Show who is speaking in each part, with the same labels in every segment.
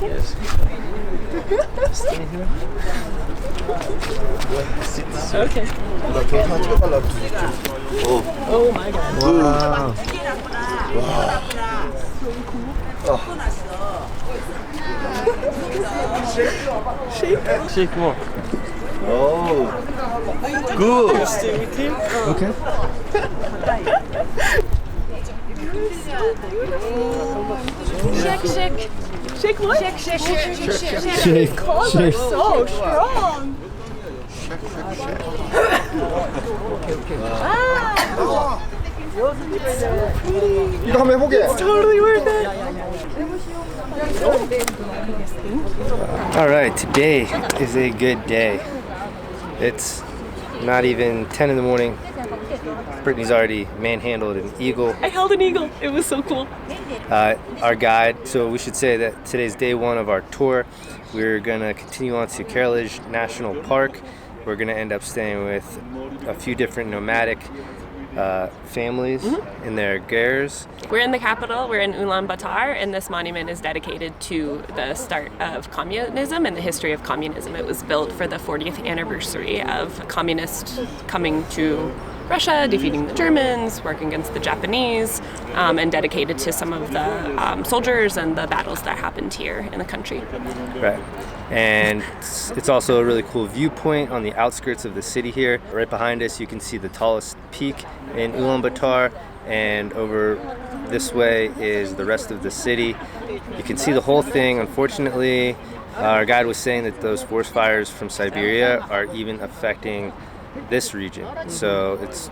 Speaker 1: Yes. Stay here. Okay. Oh my god.
Speaker 2: Wow.
Speaker 1: Shake. Shake more.
Speaker 2: Oh. Good.
Speaker 1: Stay with him.
Speaker 2: Okay.
Speaker 3: Shake.
Speaker 1: Shake what?
Speaker 2: Shake.
Speaker 1: They're so strong.
Speaker 2: 이거 한번 해보게.
Speaker 1: Totally worth it. Alright, today is a good day. It's not even 10 in the morning. Brittany's already manhandled an eagle. I held an eagle. It was so cool. Our guide, so we should say that today's day one of our tour. We're gonna continue on to Terelj National Park. We're gonna end up staying with a few different nomadic families in their gers.
Speaker 3: We're in the capital, we're in Ulaanbaatar, and this monument is dedicated to the start of communism and the history of communism. It was built for the 40th anniversary of communists coming to Russia, defeating the Germans, working against the Japanese, and dedicated to some of the soldiers and the battles that happened here in the country.
Speaker 1: Right. And it's also a really cool viewpoint on the outskirts of the city here. Right behind us you can see the tallest peak in Ulaanbaatar, and over this way is the rest of the city. You can see the whole thing. Unfortunately, our guide was saying that those forest fires from Siberia are even affecting this region, so it's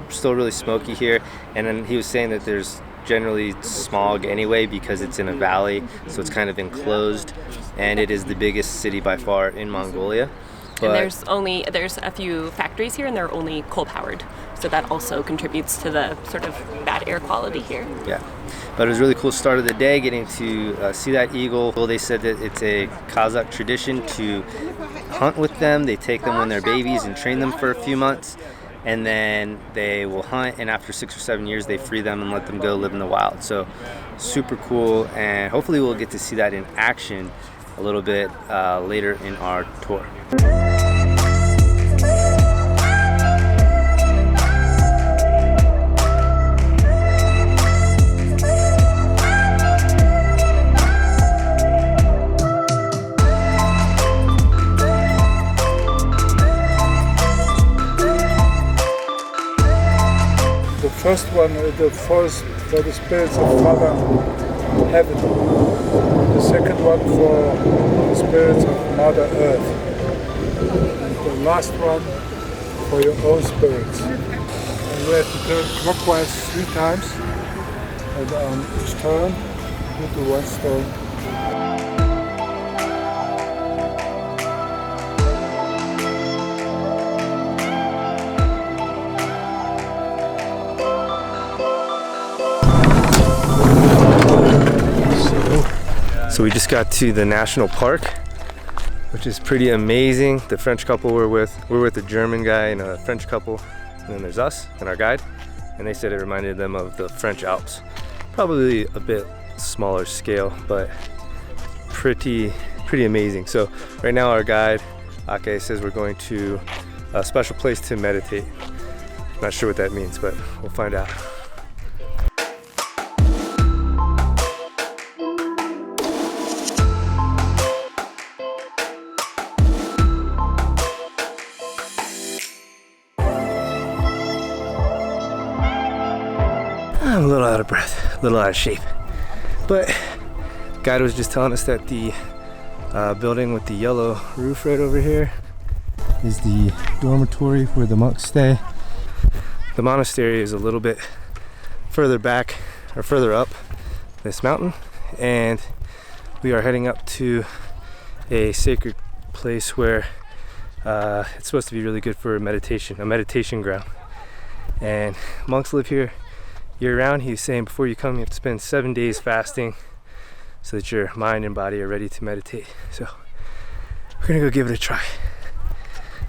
Speaker 1: still really smoky here. And then he was saying that there's generally smog anyway because it's in a valley, so it's kind of enclosed, and it is the biggest city by far in Mongolia. But
Speaker 3: And there's a few factories here, and they're only coal powered, so that also contributes to the sort of bad air quality here.
Speaker 1: Yeah, but it was a really cool start of the day getting to see that eagle. Well, they said that it's a Kazakh tradition to hunt with them. They take them when they're babies and train them for a few months, and then they will hunt, and after 6 or 7 years they free them and let them go live in the wild. So super cool, and hopefully we'll get to see that in action a little bit later in our tour.
Speaker 4: The first one, the forest for the spirits of Father Heaven. The second one for the spirits of Mother Earth. And the last one for your own spirits. And we have to turn clockwise 3 times. And on each turn, put the 1 stone.
Speaker 1: So we just got to the national park, which is pretty amazing. The French couple we're with a German guy and a French couple, and then there's us and our guide, and they said it reminded them of the French Alps. Probably a bit smaller scale, but pretty amazing. So right now our guide, Ake, says we're going to a special place to meditate. Not sure what that means, but we'll find out. I'm a little out of breath, a little out of shape. But guide was just telling us that the building with the yellow roof right over here is the dormitory where the monks stay. The monastery is a little bit further back, or further up this mountain, and we are heading up to a sacred place where it's supposed to be really good for meditation, a meditation ground. And monks live here year-round. He was saying before you come you have to spend 7 days fasting so that your mind and body are ready to meditate. So we're gonna go give it a try.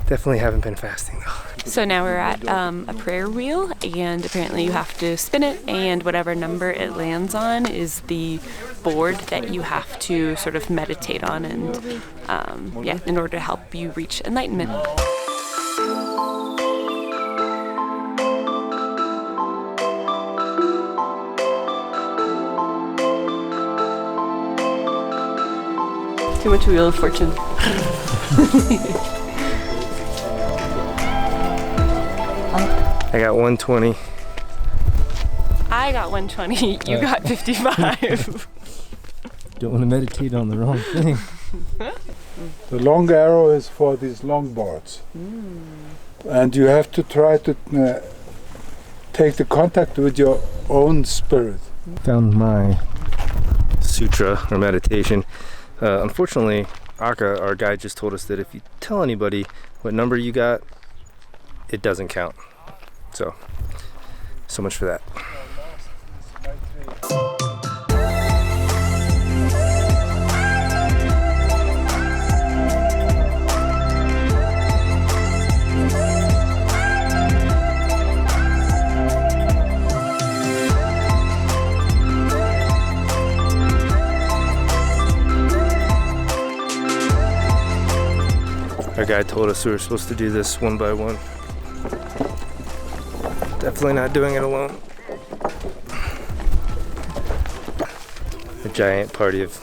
Speaker 1: Definitely haven't been fasting though.
Speaker 3: So now we're at a prayer wheel, and apparently you have to spin it, and whatever number it lands on is the board that you have to sort of meditate on, and yeah, in order to help you reach enlightenment. Too much Wheel of Fortune.
Speaker 1: I got 120.
Speaker 3: I got 120. You got 55.
Speaker 1: Don't want to meditate on the wrong thing.
Speaker 4: The long arrow is for these long boards. And you have to try to take the contact with your own spirit.
Speaker 1: Found my sutra or meditation. Unfortunately, Aka, our guide, just told us that if you tell anybody what number you got, it doesn't count. So much for that. Our guide told us we were supposed to do this one by one. Definitely not doing it alone. A giant party of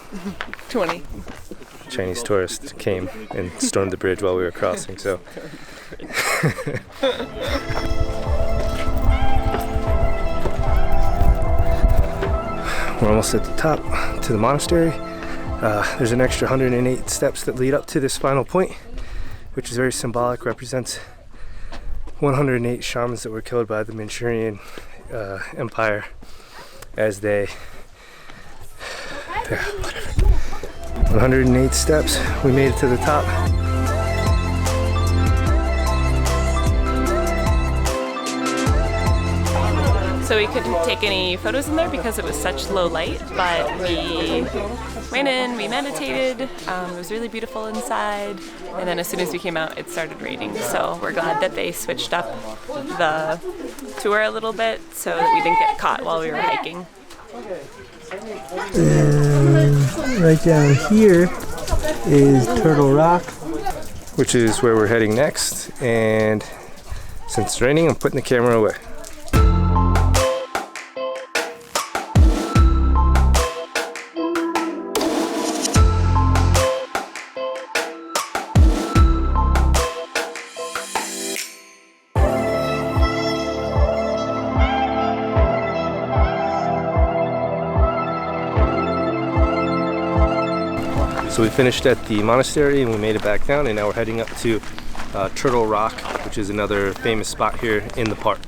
Speaker 3: 20
Speaker 1: Chinese tourists came and stormed the bridge while we were crossing, so. We're almost at the top to the monastery. There's an extra 108 steps that lead up to this final point, which is very symbolic, represents 108 shamans that were killed by the Manchurian Empire as they 108 steps. We made it to the top.
Speaker 3: So we couldn't take any photos in there because it was such low light, but we went in, we meditated, it was really beautiful inside, and then as soon as we came out it started raining, so we're glad that they switched up the tour a little bit so that we didn't get caught while we were hiking.
Speaker 1: Right down here is Turtle Rock, which is where we're heading next, and since it's raining I'm putting the camera away. So we finished at the monastery and we made it back down, and now we're heading up to Turtle Rock, which is another famous spot here in the park.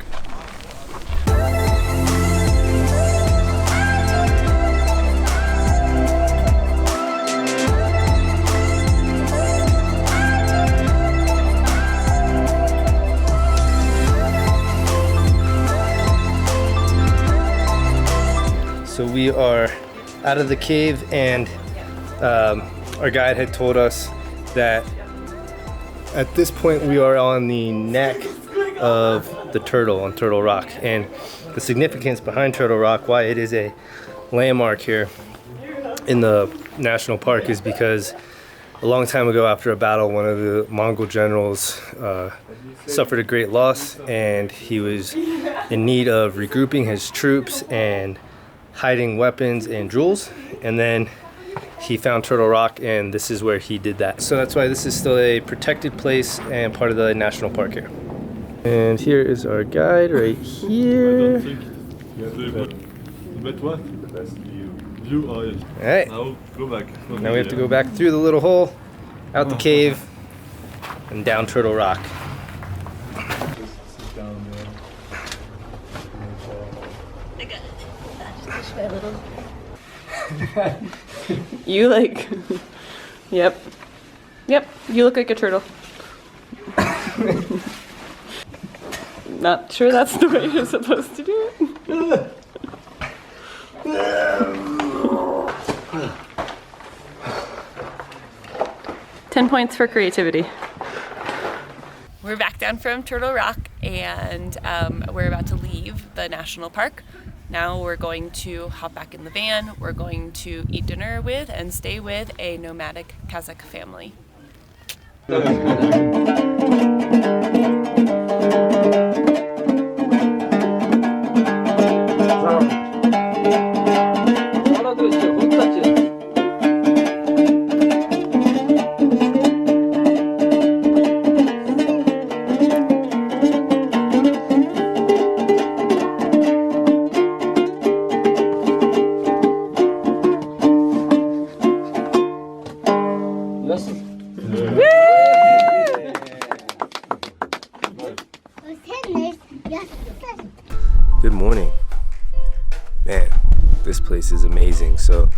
Speaker 1: So we are out of the cave, and our guide had told us that at this point we are on the neck of the turtle on Turtle Rock, and the significance behind Turtle Rock, why it is a landmark here in the national park, is because a long time ago after a battle, one of the Mongol generals suffered a great loss, and he was in need of regrouping his troops and hiding weapons and jewels, and then he found Turtle Rock, and this is where he did that. So that's why this is still a protected place and part of the national park here. And here is our guide right here. Alright, now we have to go back through the little hole, out the cave, and down Turtle Rock.
Speaker 3: You yep, you look like a turtle. Not sure that's the way you're supposed to do it. 10 points for creativity. We're back down from Turtle Rock, and we're about to leave the national park. Now we're going to hop back in the van. We're going to eat dinner with and stay with a nomadic Kazakh family.
Speaker 1: Good morning. Man, this place is amazing. So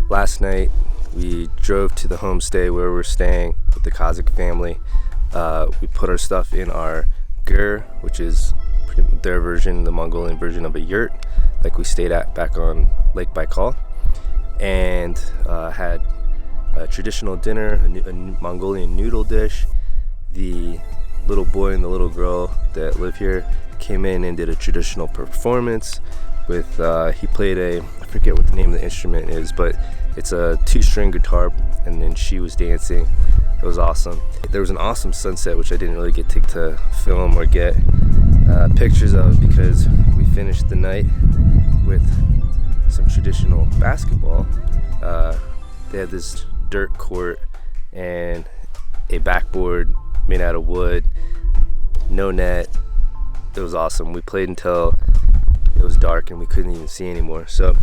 Speaker 1: last night we drove to the homestay where we're staying with the Kazakh family. We put our stuff in our gur, which is their version, the Mongolian version of a yurt, like we stayed at back on Lake Baikal, and had a traditional dinner, a Mongolian noodle dish. The little boy and the little girl that live here came in and did a traditional performance with, he played I forget what the name of the instrument is, but it's a 2-string guitar, and then she was dancing. It was awesome. There was an awesome sunset, which I didn't really get to film or get pictures of, because we finished the night with some traditional basketball. They had this dirt court and a backboard made out of wood, no net. It was awesome. We played until it was dark and we couldn't even see anymore. So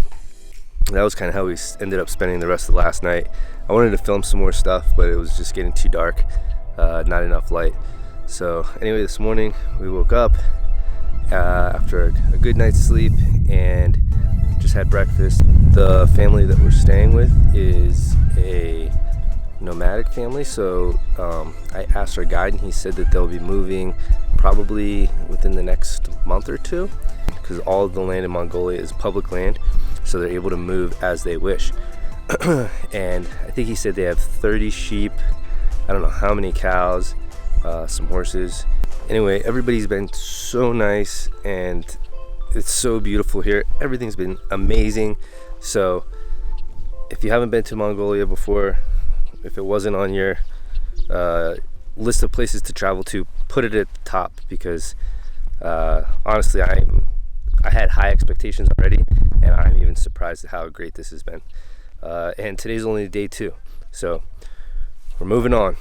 Speaker 1: that was kind of how we ended up spending the rest of the last night. I wanted to film some more stuff, but it was just getting too dark, not enough light. So anyway, this morning we woke up after a good night's sleep and just had breakfast. The family that we're staying with is a nomadic family, so I asked our guide and he said that they'll be moving probably within the next month or two, because all of the land in Mongolia is public land, so they're able to move as they wish. And I think he said they have 30 sheep, I don't know how many cows, some horses. Anyway, everybody's been so nice and it's so beautiful here. Everything's been amazing. So if you haven't been to Mongolia before, if it wasn't on your list of places to travel to, put it at the top, because honestly I had high expectations already, and I'm even surprised at how great this has been. And today's only day 2, so we're moving on.